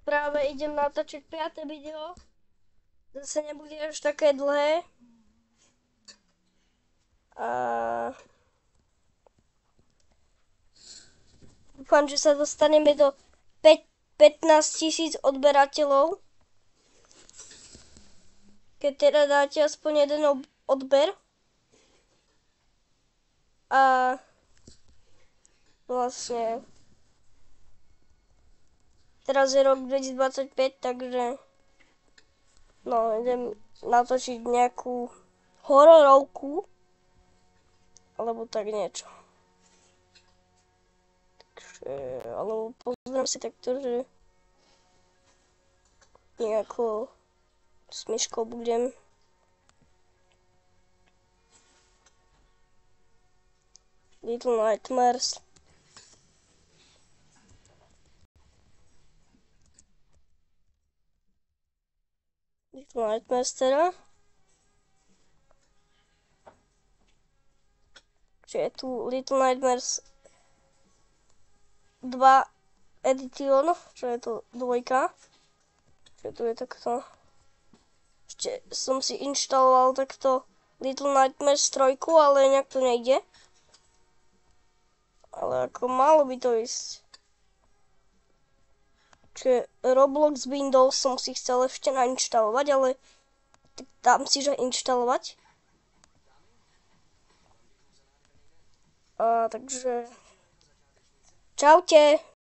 práve idem natáčať 5. video. Zase nebude až také dlhé. A dúfam, že sa dostaneme do 15 000 odberateľov. Keď teda dáte aspoň jeden odber. A vlastne teraz je rok 2025, takže no, idem natočiť nejakú hororovku alebo tak niečo. Takže, alebo pozriem si takto, že nejako s myškou budem. Little Nightmares. Little Nightmares teda. Čiže je tu Little Nightmares 2 Edition, čo je to 2. Čiže tu je takto. Ešte som si inštaloval takto Little Nightmares 3, ale nejak to nejde. Ale ako malo by to ísť. Čiže Roblox Windows som si chcel ešte nainštalovať, ale tak dám si, že inštalovať. Takže čaute.